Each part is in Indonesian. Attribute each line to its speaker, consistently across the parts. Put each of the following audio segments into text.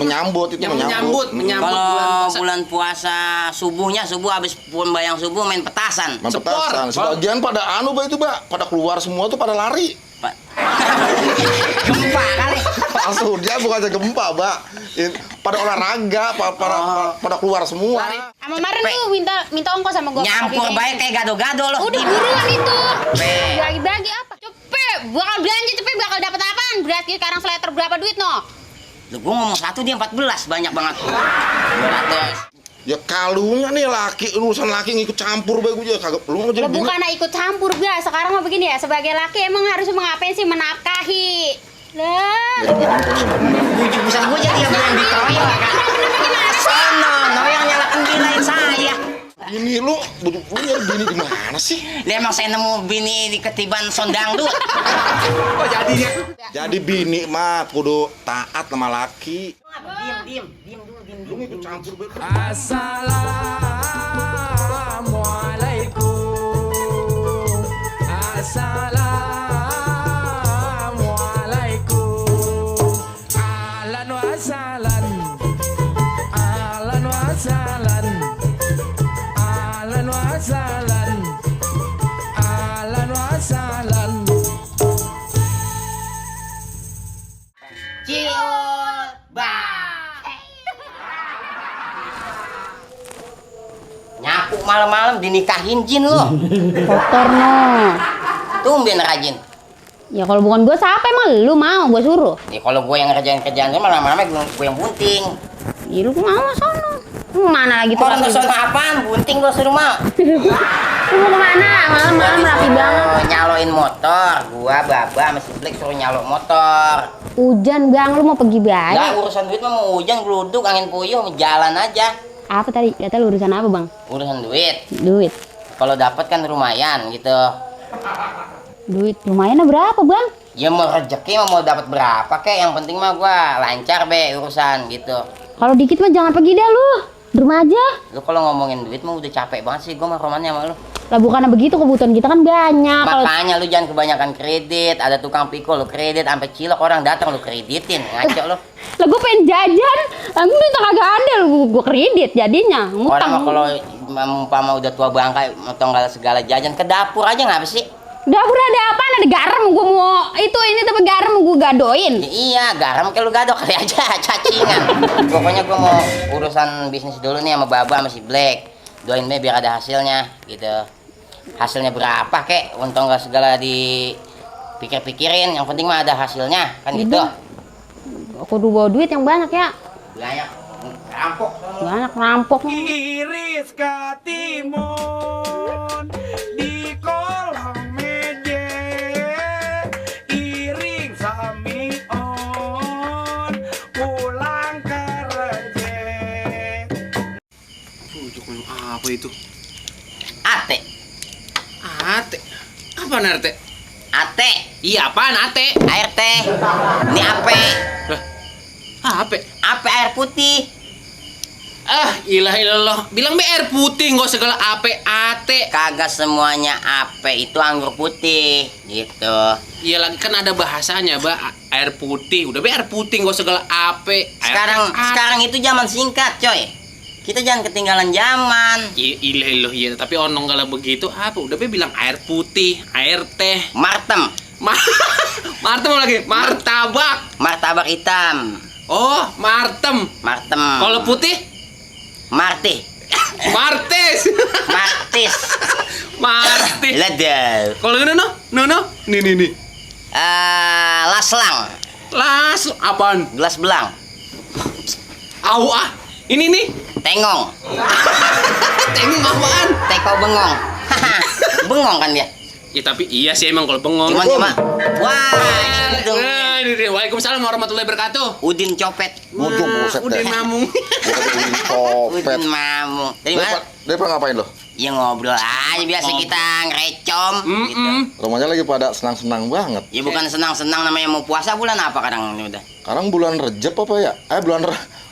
Speaker 1: Menyambut itu
Speaker 2: menyambut
Speaker 3: Kalau bulan puasa subuhnya habis bayang subuh main petasan.
Speaker 1: Main petasan. Sebagian pada itu, Mbak. Pada keluar semua tuh pada lari.
Speaker 3: Gempa kali.
Speaker 1: Maksudnya bukan aja gempa, Mbak. Pada olahraga, pada keluar semua.
Speaker 4: Sama kemarin lu minta ongkos sama gua.
Speaker 3: Nyampur baik kayak gado-gado loh.
Speaker 4: Udah buruan itu. Bagi-bagi apa? Cepet, bakal belanja cepet bakal dapat apaan? Berarti sekarang seleter berapa duit no?
Speaker 3: Lu gua ngomong 1 dia 14, banyak banget. 200.
Speaker 1: Ya kalunya nih urusan laki ngikut campur bae gua kagak lu
Speaker 4: Lah bukan ikut campur gua. Sekarang mah begini ya, sebagai laki emang harus mengapain sih menafkahi. Lah,
Speaker 3: Bujuk-bujuk gua jadi yang dikeroyok kan. Sono, yang nyalakan bilain saya.
Speaker 1: Ini lu nyari bini di mana sih?
Speaker 3: Dia emang saya nemu bini di ketiban sondang dulu.
Speaker 2: Kok jadinya?
Speaker 1: Jadi bini mah kudu taat sama laki.
Speaker 3: Diam dulu.
Speaker 1: Lu ngikut campur bae.
Speaker 5: Assalamualaikum. Assalamualaikum. Ahlan wa sahlan. Ahlan wa sahlan. Ahlan wa sahlan. Ahlan wa sahlan.
Speaker 3: Nyapu malam-malam dinikahin jin lo.
Speaker 4: kotor no.
Speaker 3: Tumben rajin.
Speaker 4: Ya kalau bukan gua siapa emang lu mau gua suruh?
Speaker 3: Ya kalau gue yang ngerjain kerjaan gue malam-malam gue yang bunting.
Speaker 4: Ya lu mau sono. Lu mana lagi tuh?
Speaker 3: Orang kesana apaan? Bunting gue suruh mau.
Speaker 4: Lu mau kemana? Malam-malam rapi banget.
Speaker 3: Oh, nyaloin motor. Gua Baba sama si Black suruh nyalok motor.
Speaker 4: Hujan bang, lu mau pergi
Speaker 3: Enggak,
Speaker 4: baik?
Speaker 3: urusan duit mah mau hujan, geluduk, angin puyuh, jalan aja.
Speaker 4: Apa tadi? Kata lu urusan apa bang?
Speaker 3: Urusan duit.
Speaker 4: Duit.
Speaker 3: Kalau dapat kan lumayan gitu.
Speaker 4: Duit lumayan berapa bang?
Speaker 3: Ya mau rezeki mau dapat berapa kek, yang penting mah gua lancar be urusan gitu.
Speaker 4: Kalau dikit mah jangan pergi dah lu. Di rumah aja.
Speaker 3: Lu kalau ngomongin duit mah udah capek banget sih gua mah romannya sama lu.
Speaker 4: Lah bukannya begitu, kebutuhan kita kan banyak.
Speaker 3: Makanya lu jangan kebanyakan kredit, ada tukang pikul lu kredit sampai cilok orang datang lu kreditin, ngaco lu.
Speaker 4: Lah gue pengen jajan, aku minta kagak ada lu gue kredit jadinya
Speaker 3: Orang
Speaker 4: ngutang.
Speaker 3: mah kalau umpama udah tua bangkai tonggala segala jajan ke dapur aja nggak sih?
Speaker 4: Dapur ada apa? Ada garam gue mau ini tapi garam gue gadoin.
Speaker 3: Ya, iya, garam kayak lu gado kali aja cacingan. Pokoknya gua mau urusan bisnis dulu nih sama Baba sama si Black. Doain be biar ada hasilnya gitu. Hasilnya berapa kek? Untung gak segala dipikir-pikirin, yang penting mah ada hasilnya kan gitu.
Speaker 4: Aku udah bawa duit yang banyak ya.
Speaker 3: Banyak rampok.
Speaker 4: Banyak rampok.
Speaker 5: Iris katimun di kolong meja, iring sami on pulang kerja.
Speaker 2: Apa itu?
Speaker 3: Ate.
Speaker 2: Ate. Apaan arte?
Speaker 3: Ate.
Speaker 2: Iya, apaan ate?
Speaker 3: Air teh. Ini ape.
Speaker 2: Lah, apa?
Speaker 3: Ape air putih.
Speaker 2: Ilah ilallah. Bilang be air putih, nggak segala ape ate.
Speaker 3: Kagak semuanya ape itu anggur putih gitu.
Speaker 2: Iya lagi kan ada bahasanya, air putih. Udah be air putih, nggak segala ape.
Speaker 3: Sekarang itu zaman singkat, coy. Kita jangan ketinggalan zaman.
Speaker 2: Ilah ilallah iya, tapi onong kalau begitu apa? Udah be bilang air putih, air teh.
Speaker 3: Martem.
Speaker 2: Martem lagi, martabak.
Speaker 3: Martabak hitam.
Speaker 2: Oh, martem.
Speaker 3: Martem.
Speaker 2: Kalau putih?
Speaker 3: Marti.
Speaker 2: Martis.
Speaker 3: Martis.
Speaker 2: Martis.
Speaker 3: Ledel.
Speaker 2: Kalau ini no. Nih.
Speaker 3: Laslang.
Speaker 2: Las apaan?
Speaker 3: Gelas belang.
Speaker 2: Ini nih.
Speaker 3: Tengong.
Speaker 2: Tengok apaan?
Speaker 3: Teko bengong. Bengong kan dia.
Speaker 2: Ya tapi iya sih emang kalau bengong.
Speaker 3: Cuma. Wah, itu.
Speaker 2: Waalaikumsalam warahmatullahi wabarakatuh.
Speaker 3: Udin copet.
Speaker 1: Waduh, buset
Speaker 2: Udin
Speaker 1: dah.
Speaker 2: mamung.
Speaker 1: Copet.
Speaker 3: Udin mamung. Dari mana?
Speaker 1: Dia pernah ngapain lo?
Speaker 3: Ya ngobrol aja biasa kita ngerecom gitu.
Speaker 1: Rumahnya lagi pada senang-senang banget.
Speaker 3: Ya bukan senang-senang, namanya mau puasa bulan apa kadang ini udah.
Speaker 1: Sekarang bulan Rejab apa ya?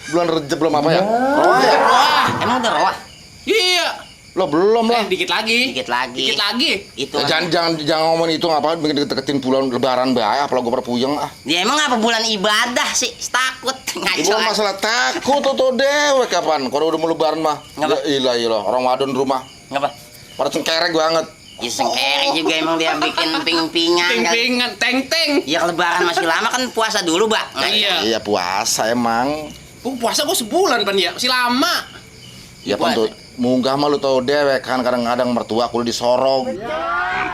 Speaker 1: Bulan Rejab belum apa ya? Roah ya?
Speaker 3: Roah. Emang udah roah?
Speaker 2: Iya.
Speaker 1: Lo belum lah.
Speaker 2: Dikit lagi.
Speaker 3: Dikit lagi.
Speaker 2: Dikit lagi.
Speaker 3: Itu.
Speaker 1: Ya, jangan ngomongin itu, ngapain bikin deket-deketin bulan lebaran bahaya, apalagi gue puyeng ah.
Speaker 3: Ya emang apa bulan ibadah sih? Takut ngaco.
Speaker 1: Ibu masalah takut tuh dewek kapan? Kalau udah mau lebaran mah.
Speaker 3: Ngapa?
Speaker 1: Ya ilah, orang wadon rumah.
Speaker 3: Ngapa?
Speaker 1: Pada cengkerek banget.
Speaker 3: Ya sengkere juga emang dia bikin ping-pingan kan.
Speaker 2: Ping-pingan, teng-teng.
Speaker 3: Ya lebaran masih lama kan puasa dulu, Mbak.
Speaker 2: Iya.
Speaker 1: Iya puasa emang.
Speaker 2: Puasa kok sebulan pan ya? Masih lama.
Speaker 1: Ya pan tuh munggah mah lu tau dewek kan, kadang-kadang mertua kudu disorog.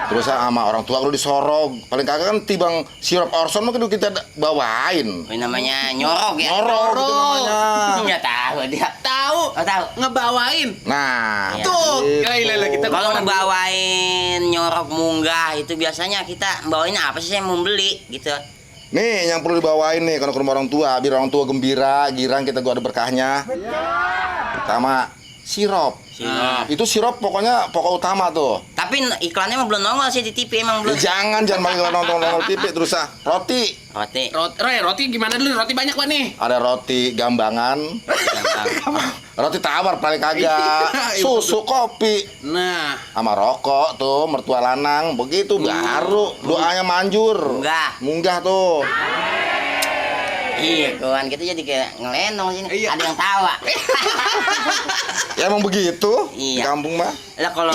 Speaker 1: Terus sama orang tua kudu disorog. Paling kagak kan tibang sirup Orson mah kudu kita bawain.
Speaker 3: Ini namanya nyorok ya.
Speaker 1: Nyorok gitu namanya.
Speaker 3: Nggak tahu dia.
Speaker 2: Tahu.
Speaker 3: Oh, tahu.
Speaker 2: Ngebawain.
Speaker 1: Nah,
Speaker 3: Iya.
Speaker 2: Tuh.
Speaker 1: gitu.
Speaker 2: Gila kita
Speaker 3: Kalau ngebawain nyorok munggah itu biasanya kita bawain apa sih yang mau beli gitu.
Speaker 1: Nih yang perlu dibawain nih kalau ke rumah orang tua, biar orang tua gembira, girang kita gua ada berkahnya. Pertama, sirup. Itu sirup pokoknya pokok utama tuh.
Speaker 3: Tapi iklannya mah belum nongol sih di TV emang belum.
Speaker 1: Jangan main nonton TV terus ah. Roti.
Speaker 3: Roti.
Speaker 2: Roti gimana dulu? Roti banyak Pak nih.
Speaker 1: Ada roti gambangan. Roti tawar paling kagak. Susu, kopi.
Speaker 2: Nah,
Speaker 1: Sama rokok tuh, mertua lanang. Begitu baru doanya manjur. Munggah tuh.
Speaker 3: Iya, kawan kita jadi kayak ngelenong sini.
Speaker 2: Iya.
Speaker 3: Ada yang tawa.
Speaker 1: Ya emang begitu di
Speaker 3: Iya.
Speaker 1: kampung mah.
Speaker 3: Lah kalau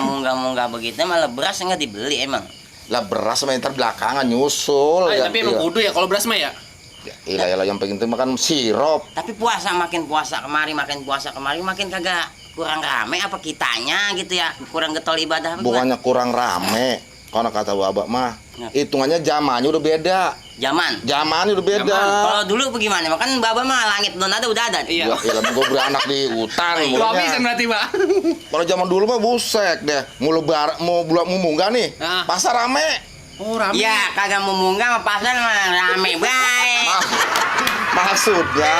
Speaker 3: munggah-munggah begitu malah beras nggak dibeli emang.
Speaker 1: Lah beras sama ntar belakangan nyusul.
Speaker 2: tapi emang kudu ya kalau beras mah ya.
Speaker 1: Iya yang penting itu makan sirup.
Speaker 3: Tapi makin puasa kemari makin kagak kurang rame apa kitanya gitu ya, kurang getol ibadah apa gimana?
Speaker 1: Bukannya kurang rame. Karena kata babak mah, hitungannya zamannya udah beda. Zamannya udah beda.
Speaker 3: Kalau dulu bagaimana? Kan Baba mah langit belum ada udah ada.
Speaker 2: Iya.
Speaker 1: Gue beranak di hutan.
Speaker 2: Lu habisin berarti, Pak.
Speaker 1: Kalau zaman dulu mah busek deh. Mau munggah nih.
Speaker 2: Ah.
Speaker 1: Pasar rame.
Speaker 2: Oh, rame.
Speaker 3: Ya kagak mau munggah sama pasar mah rame baik.
Speaker 1: Maksudnya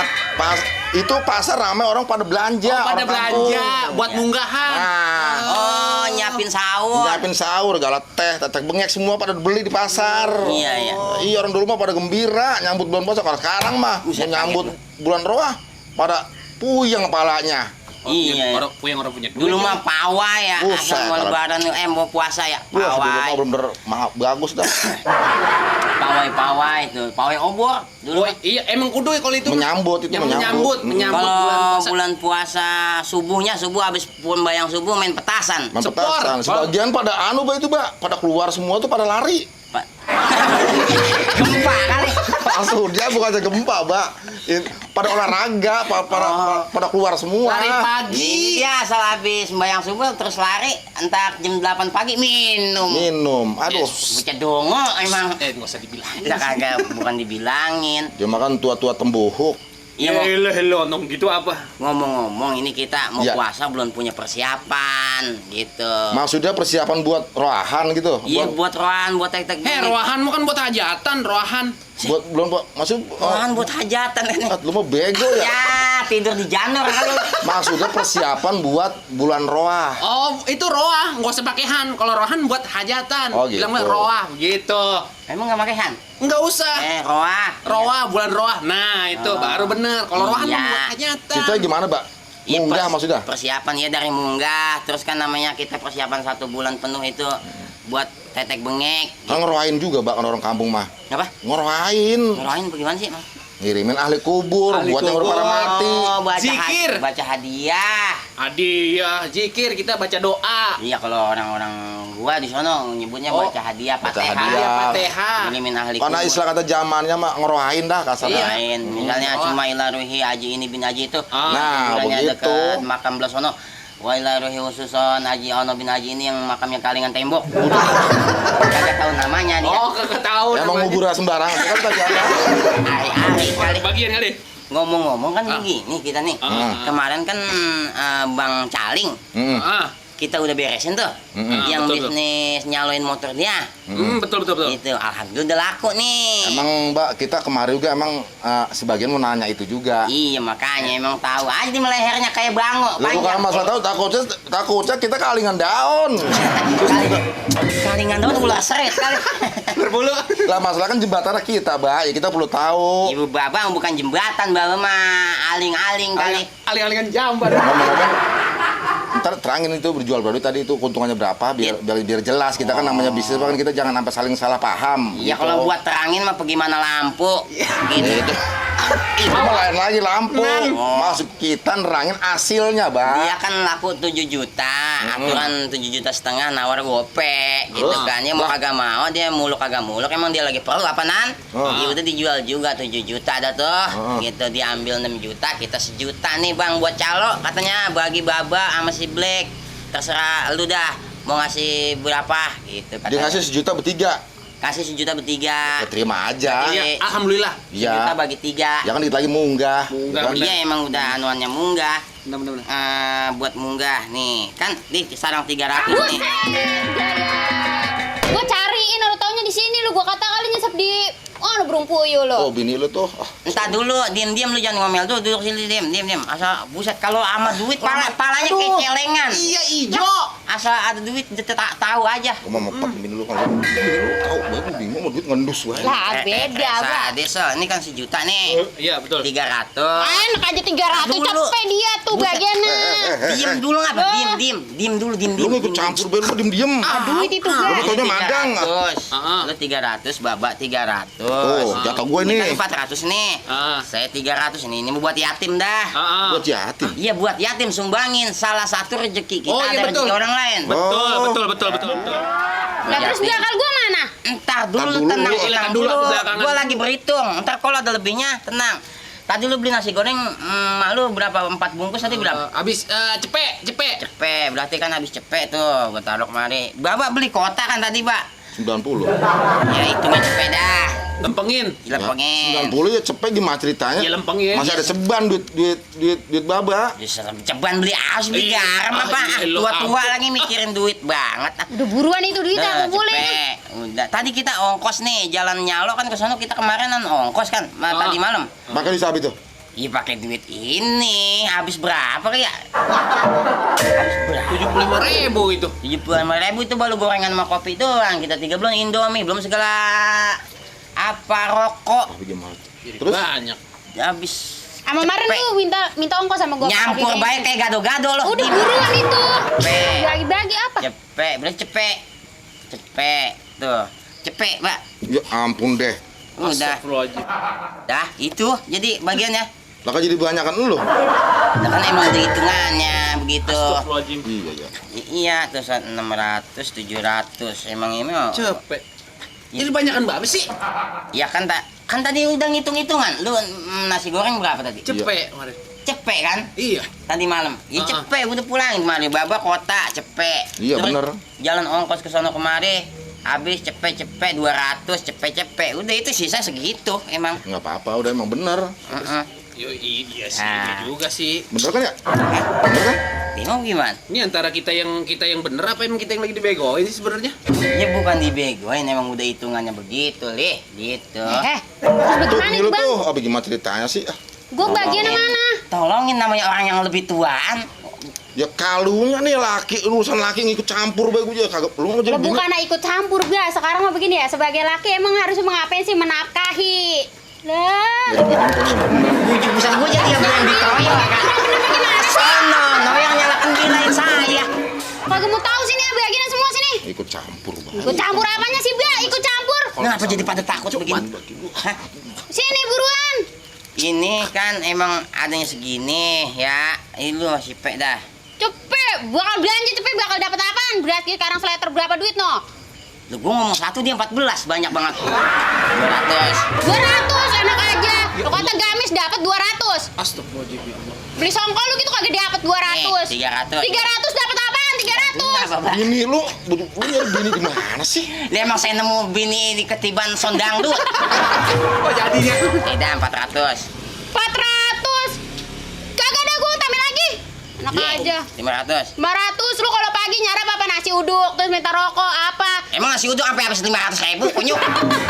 Speaker 1: itu pasar rame, orang pada belanja.
Speaker 2: Pada
Speaker 1: orang
Speaker 2: belanja
Speaker 1: kampung.
Speaker 2: buat munggahan.
Speaker 1: Nah,
Speaker 3: Oh, nyiapin sahur.
Speaker 1: segala teh, tetek bengek semua pada beli di pasar.
Speaker 3: Iya.
Speaker 1: Iya, orang dulu mah pada gembira nyambut bulan puasa. Kalau sekarang mah
Speaker 3: Buset,
Speaker 1: mau nyambut bulan roah pada puyeng kepalanya.
Speaker 3: Iya.
Speaker 2: Orang punya duit.
Speaker 3: Dulu mah pawai ya,
Speaker 1: Buset,
Speaker 3: mau lebaran mau puasa ya.
Speaker 1: Wah, dulu mah
Speaker 3: Pawai.
Speaker 1: bener-bener bagus dah.
Speaker 3: Pawai itu. Pawai obor dulu.
Speaker 2: Oh, iya, emang kudu ya kalau itu.
Speaker 1: Menyambut itu
Speaker 2: Menyambut
Speaker 3: Kalau
Speaker 2: bulan puasa.
Speaker 3: bulan puasa subuh habis bayang subuh main petasan.
Speaker 1: Petasan. Sebagian pada Mbak itu, Mbak, pada keluar semua tuh pada lari.
Speaker 3: Pak. Gempa kali.
Speaker 1: Maksudnya bukan aja gempa, Mbak. Pada olahraga, pada keluar semua.
Speaker 2: Lari
Speaker 3: Ini
Speaker 2: pagi.
Speaker 3: dia asal habis bayang subuh terus lari entar jam 8 pagi minum.
Speaker 1: Aduh.
Speaker 3: Bocah dongo emang.
Speaker 2: Nggak usah dibilang.
Speaker 3: Kita kagak bukan dibilangin.
Speaker 1: Dia makan tua-tua tembuhuk.
Speaker 3: Iya mau
Speaker 2: Hello, nong gitu apa?
Speaker 3: ngomong-ngomong ini kita mau
Speaker 1: Iya.
Speaker 3: puasa belum punya persiapan gitu.
Speaker 1: Maksudnya persiapan buat roahan gitu.
Speaker 3: Iya buat rohan, buat tek-tek.
Speaker 2: Roahan mau kan buat hajatan, roahan.
Speaker 1: Maksud
Speaker 3: Rohan buat hajatan ini.
Speaker 1: lu mah bego ya.
Speaker 3: Ya tidur di janur kalau.
Speaker 1: Maksudnya persiapan buat bulan roah.
Speaker 2: Oh, itu roah, nggak usah pakai han. Kalau rohan buat hajatan.
Speaker 1: Oh, gitu.
Speaker 2: Bilangnya roah, gitu.
Speaker 3: Emang nggak pakai han?
Speaker 2: Nggak usah.
Speaker 3: Roah.
Speaker 2: Roah, bulan roah. Nah, itu baru bener. Kalau rohan
Speaker 3: Iya.
Speaker 2: mah buat hajatan.
Speaker 1: Ceritanya gimana, Mbak?
Speaker 3: Iya,
Speaker 1: Munggah maksudnya?
Speaker 3: Persiapan ya dari munggah, terus kan namanya kita persiapan 1 bulan penuh itu buat tetek bengek.
Speaker 1: Kan ngeroain juga, Mbak, orang kampung mah.
Speaker 3: Apa?
Speaker 1: Ngeroain.
Speaker 3: Ngerohin bagaimana sih, Mas?
Speaker 1: Ngirimin ahli kubur
Speaker 2: Ahli
Speaker 1: buat yang udah
Speaker 2: kubur.
Speaker 1: pada mati.
Speaker 3: Oh,
Speaker 2: Zikir.
Speaker 3: baca hadiah.
Speaker 2: Hadiah, zikir, kita baca doa.
Speaker 3: Iya, kalau orang-orang gua di sono nyebutnya
Speaker 2: Oh,
Speaker 3: baca hadiah,
Speaker 1: baca
Speaker 3: Fatihah.
Speaker 1: hadiah.
Speaker 2: Fatihah.
Speaker 3: Ngirimin ahli
Speaker 1: Karena
Speaker 3: kubur.
Speaker 1: istilah kata zamannya mah ngeroain dah kasarnya.
Speaker 3: Lain, misalnya
Speaker 2: Oh.
Speaker 3: cuma ila ruhi haji ini bin haji itu.
Speaker 1: Nah,
Speaker 3: kuburannya
Speaker 1: begitu.
Speaker 3: dekat makam belah sono. Wa ila ruhi khususon haji ono bin haji ini yang makamnya kalingan tembok. Kagak tahu namanya dia.
Speaker 2: Oh, kagak tahu.
Speaker 1: Emang
Speaker 2: namanya.
Speaker 1: ngubur sembarangan kan tadi ada.
Speaker 3: Hari-hari kali.
Speaker 2: Bagian kali.
Speaker 3: Ngomong-ngomong kan begini kita nih. Kemarin kan Bang Caling
Speaker 1: Hmm.
Speaker 3: kita udah beresin tuh. Yang
Speaker 2: betul,
Speaker 3: bisnis nyaloin motor dia.
Speaker 2: Betul.
Speaker 3: Itu alhamdulillah udah laku nih.
Speaker 1: Emang Mbak, kita kemarin juga emang sebagian mau nanya itu juga.
Speaker 3: Iya makanya emang tahu aja di lehernya kayak bango
Speaker 1: Lu bukan masalah tahu, takutnya kita kalingan daun.
Speaker 3: Kalingan daun ulah seret kali.
Speaker 2: Berbulu.
Speaker 1: Lah masalah kan jembatannya kita, Mbak. Ya kita perlu tahu.
Speaker 3: Ibu Baba bukan jembatan, Baba mah aling-aling kali.
Speaker 2: Aling-alingan jamban.
Speaker 1: Ngomong-ngomong, ntar terangin itu berjual produk tadi itu keuntungannya berapa biar jelas. Kita kan namanya bisnis kan kita jangan sampai saling salah paham.
Speaker 3: Ya
Speaker 1: gitu.
Speaker 3: kalau buat terangin mah bagaimana lampu. Gitu.
Speaker 1: Itu mah lain lagi lampu. Maksud kita nerangin hasilnya,
Speaker 3: Dia
Speaker 1: Bang.
Speaker 3: kan laku 7 juta, aturan 7,5 juta nawar gope gitu kan. Ya mau kagak mau, dia muluk kagak muluk, emang dia lagi perlu apa nan? Ya udah dijual juga 7 juta ada tuh. Gitu diambil 6 juta, kita 1 juta nih Bang buat calo katanya bagi Baba sama si Black. Terserah lu dah mau ngasih berapa gitu
Speaker 1: Dia
Speaker 3: katanya.
Speaker 1: ngasih 1 juta bertiga.
Speaker 3: Kasih 1 juta bertiga.
Speaker 1: Ya, terima aja.
Speaker 3: Iya.
Speaker 2: Alhamdulillah.
Speaker 3: 1 juta bagi 3.
Speaker 1: Ya kan dikit lagi munggah.
Speaker 2: Munggah,
Speaker 1: Kan?
Speaker 3: Iya emang udah anuannya munggah.
Speaker 2: Benar.
Speaker 3: Buat munggah nih kan di sarang 300 nih.
Speaker 4: Gue cariin, lu taunya di sini lu. Gue kata kali nyesep di burung puyuh lu.
Speaker 1: Oh, bini lu tuh.
Speaker 3: Entar dulu, diam-diam lu jangan ngomel tuh, duduk sini diam. Asal buset kalau sama duit palanya kayak celengan.
Speaker 2: Iya ijo.
Speaker 3: Asal ada duit tak tahu aja.
Speaker 1: Gua mau mepet bini lu kalau tahu baru bingung mau duit ngendus wae.
Speaker 4: Lah beda, Bang.
Speaker 3: Desa, ini kan 1 juta nih.
Speaker 2: Iya betul.
Speaker 3: 300.
Speaker 4: Enak aja 300
Speaker 3: Dulu.
Speaker 4: cepet dia tuh bagiannya.
Speaker 3: Diam dulu ngapa? Diam dulu.
Speaker 1: Lu ikut campur bae lu diem.
Speaker 4: Duit itu
Speaker 1: Lu
Speaker 4: Bang.
Speaker 1: taunya madang.
Speaker 3: 300. Lu 300, Baba 300.
Speaker 1: Oh, jatah gue
Speaker 3: Ini
Speaker 1: nih.
Speaker 3: kan 400 nih. Saya 300 ini mau buat yatim dah.
Speaker 1: Buat yatim.
Speaker 3: Iya buat yatim sumbangin salah satu rezeki kita
Speaker 2: Oh, iya,
Speaker 3: ada
Speaker 2: betul.
Speaker 3: rezeki orang lain.
Speaker 2: Betul.
Speaker 4: Lah terus belakang gua mana?
Speaker 3: Entar dulu,
Speaker 1: Ntar dulu,
Speaker 3: tenang,
Speaker 1: lu.
Speaker 3: tenang
Speaker 2: Tahan dulu,
Speaker 3: dulu.
Speaker 2: aku belakangan.
Speaker 3: Gua lagi berhitung. Entar kalau ada lebihnya tenang. Tadi lu beli nasi goreng, mak lu berapa? 4 bungkus tadi berapa?
Speaker 2: Habis cepet.
Speaker 3: Cepet, berarti kan habis cepet tuh. Gua taruh kemari. Bapak beli kota kan tadi, Pak?
Speaker 1: 90.
Speaker 3: Ya hitungnya cepet dah.
Speaker 2: Lempengin.
Speaker 3: Dilepengin.
Speaker 1: 90 ya cepet gimana ceritanya?
Speaker 2: Ya lempengin.
Speaker 1: Masih ada seban duit Baba.
Speaker 3: Ceban beli aus, beli
Speaker 2: Iya.
Speaker 3: garam apa?
Speaker 2: Lu
Speaker 3: Tua-tua
Speaker 2: ampun.
Speaker 3: lagi mikirin duit banget.
Speaker 4: Udah buruan itu duit
Speaker 3: Udah,
Speaker 4: aku boleh.
Speaker 3: cepet. Udah. Tadi kita ongkos nih, jalan Nyalo kan ke sono kita kemarinan ongkos kan, tadi malam.
Speaker 1: Makan di sapi tuh.
Speaker 3: Iya pakai duit ini, habis berapa ya? Habis berapa?
Speaker 2: 75.000 itu.
Speaker 3: 75.000 itu baru gorengan sama kopi doang. Kita 3 belum Indomie, belum segala apa rokok.
Speaker 1: Tapi gimana?
Speaker 2: Jadi
Speaker 1: Terus?
Speaker 2: banyak.
Speaker 3: Habis
Speaker 4: Sama kemarin
Speaker 3: cepet.
Speaker 4: lu minta ongkos sama gua.
Speaker 3: Nyampur baik kayak gado-gado loh.
Speaker 4: Udah buruan itu.
Speaker 3: Cepet.
Speaker 4: Bagi-bagi apa?
Speaker 3: Cepet, bener cepet. Cepet. Tuh. Cepet, Pak.
Speaker 1: Ya ampun deh.
Speaker 3: Udah.
Speaker 2: Astagfirullahaladzim.
Speaker 3: Dah, itu jadi bagiannya.
Speaker 1: Lah kan jadi banyakan lu.
Speaker 3: Nah, kan emang ada hitungannya begitu.
Speaker 2: Astagfirullahaladzim.
Speaker 1: Iya.
Speaker 3: Iya, terus 600, 700. Emang ini mah.
Speaker 2: Cepet. Jadi banyakan berapa sih?
Speaker 3: Ya kan tadi udah ngitung-hitungan. Lu nasi goreng berapa tadi?
Speaker 2: Cepet kemarin.
Speaker 3: Cepet kan?
Speaker 2: Iya.
Speaker 3: Tadi malam. Ya cepet, udah pulangin kemari. Baba kota cepet.
Speaker 1: Iya,
Speaker 3: Terus
Speaker 1: bener.
Speaker 3: Jalan ongkos ke sono kemari. Habis cepet 200, cepet. Udah itu sisa segitu emang.
Speaker 1: Enggak apa-apa, udah emang bener.
Speaker 3: Heeh.
Speaker 2: Iya sih,
Speaker 3: Ah.
Speaker 2: iya juga sih.
Speaker 1: Bener kan ya? Bener kan?
Speaker 3: Bingung gimana?
Speaker 2: Ini antara kita yang bener apa emang kita yang lagi dibegoin sih sebenarnya?
Speaker 3: Ya bukan dibegoin, emang udah hitungannya begitu, Lih. Gitu.
Speaker 4: Terus
Speaker 1: Tuh,
Speaker 4: bagaimana
Speaker 1: nih lu
Speaker 4: Bang?
Speaker 1: tuh. Apa gimana ceritanya sih?
Speaker 4: Gua bagian mana?
Speaker 3: Tolongin namanya orang yang lebih tuaan.
Speaker 1: Ya kalunya nih laki, urusan laki ngikut campur bae gue kagak lu jadi
Speaker 4: Lah
Speaker 1: bini.
Speaker 4: bukan ikut campur gak. Sekarang mah begini ya, sebagai laki emang harus mengapain sih menafkahi. Lah,
Speaker 1: Ya, bini kan
Speaker 3: Bujuk bisa gue jadi yang dikeroyok kan. Sono, yang nyalakan bilain saya.
Speaker 4: kagak mau tahu sini ya bagian semua sini.
Speaker 1: ikut campur, Bang.
Speaker 4: Ikut campur apanya sih, Bang? Ikut campur.
Speaker 3: Kenapa jadi pada takut begini?
Speaker 1: Bagi gua.
Speaker 3: Hah?
Speaker 4: Sini buruan.
Speaker 3: Ini kan emang adanya segini ya. Ini lu masih pek dah.
Speaker 4: Cepet, bakal belanja cepet bakal dapat apaan? Berarti sekarang seleter berapa duit no?
Speaker 3: Lu gua ngomong 1 dia 14, banyak banget. 200.
Speaker 4: 200 enak aja. Lo kata gamis dapat 200.
Speaker 2: Astagfirullahaladzim ya Allah.
Speaker 4: Beli songkol lu gitu kagak dapat 200.
Speaker 3: 300.
Speaker 4: 300 dapat apaan? 300.
Speaker 3: Kenapa, Pak?
Speaker 1: Bini lu nyari bini di mana sih?
Speaker 3: Lah emang saya nemu bini di ketiban sondang dulu.
Speaker 2: Oh jadinya.
Speaker 3: Tidak 400.
Speaker 4: 400. Kagak ada gua tambahin lagi. Enak aja.
Speaker 3: 500.
Speaker 4: 500 lu kalau pagi nyarap apa nasi uduk terus minta rokok apa?
Speaker 3: Emang nasi uduk sampai habis 500.000 kunyuk.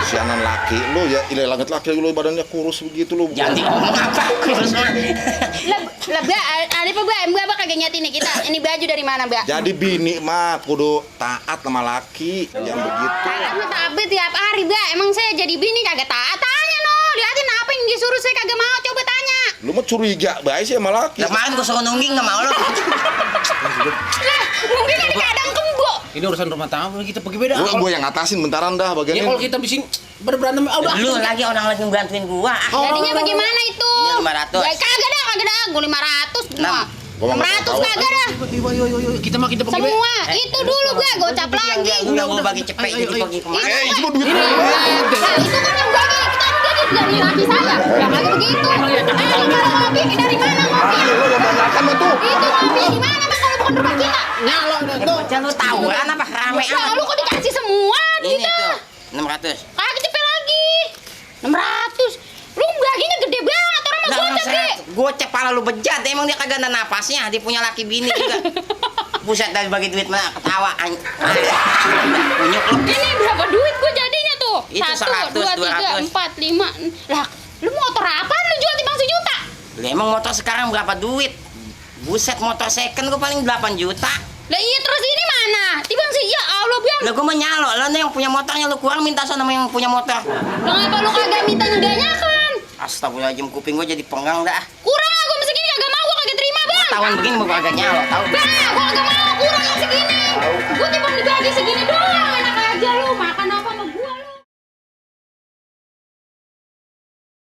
Speaker 1: Sianan laki lu ya, ilai langit laki lu badannya kurus begitu lu.
Speaker 3: Jangan ngomong apa kurus mah.
Speaker 4: Lah Mbak, ada apa Mbak kagak nyatin nih kita. Ini baju dari mana, Mbak?
Speaker 1: Jadi bini mah kudu taat sama laki, yang begitu.
Speaker 4: Taat mah tapi tiap hari, Mbak. Emang saya jadi bini kagak taat. Tanya no, liatin apa yang disuruh saya kagak mau, coba tanya.
Speaker 1: Lu mah curiga baik sih sama laki.
Speaker 3: Kemarin gua suruh nungging nggak mau lo.
Speaker 4: Lah, mungkin kan kadang kebo.
Speaker 2: Ini urusan rumah tangga kita pergi beda.
Speaker 1: Gua yang ngatasin bentaran dah bagian
Speaker 2: Ya
Speaker 1: ini.
Speaker 2: kalau kita bisin berantem udah.
Speaker 3: Lu lagi orang lagi bantuin gua.
Speaker 4: Jadinya bagaimana itu?
Speaker 3: Ini 500.
Speaker 4: Ya kagak dah. Gua 500 semua.
Speaker 1: Gua nggak
Speaker 4: 600
Speaker 1: tahu.
Speaker 4: kagak dah.
Speaker 2: Yuk, kita pergi beda.
Speaker 4: Semua. Itu dulu gua gocap lagi.
Speaker 3: Udah gua bagi cepet jadi pergi kemana?
Speaker 1: Itu mah duit gua.
Speaker 4: Nah, itu kan yang bagi. Kita dari laki saya. Lah kagak begitu. Kalau ngopi dari mana ngopi?
Speaker 1: Lu yang banyakan mah tuh.
Speaker 4: Itu ngopi di mana Pak kalau bukan rumah kita?
Speaker 3: Bocah lu tawuran apa rame
Speaker 4: Lah
Speaker 3: amat?
Speaker 4: lu kok dikasih semua
Speaker 3: Ini
Speaker 4: duitnya?
Speaker 3: tuh 600.
Speaker 4: Kagak cepet lagi. 600. Lu baginya gede banget orang mah gocap deh.
Speaker 3: Gocap pala lu bejat, emang dia kagak ada napasnya, dia punya laki bini juga. Buset dari bagi duit mana ketawa Unyuk lu.
Speaker 4: Ini berapa duit gua jadinya tuh?
Speaker 3: Itu
Speaker 4: 1,
Speaker 3: 100,
Speaker 4: 2, 3, 4, 5. Lah, lu motor apaan lu jual timbang sejuta?
Speaker 3: Lah emang motor sekarang berapa duit? Buset motor second gua paling 8 juta.
Speaker 4: Lah iya terus ini mana? Timbang sih ya Allah biar.
Speaker 3: Lah gua mah nyalo, lah yang punya motornya lu kurang minta sama yang punya motor.
Speaker 4: Lah ngapa lu kagak minta ngeganyakan?
Speaker 3: Astagfirullahaladzim kuping gua jadi penggang dah.
Speaker 4: Kurang aku segini kagak mau, gua kagak terima, Bang.
Speaker 3: Tawan begini gua kagak nyalo, tahu.
Speaker 4: Bang, gua kagak mau kurang yang segini. Gua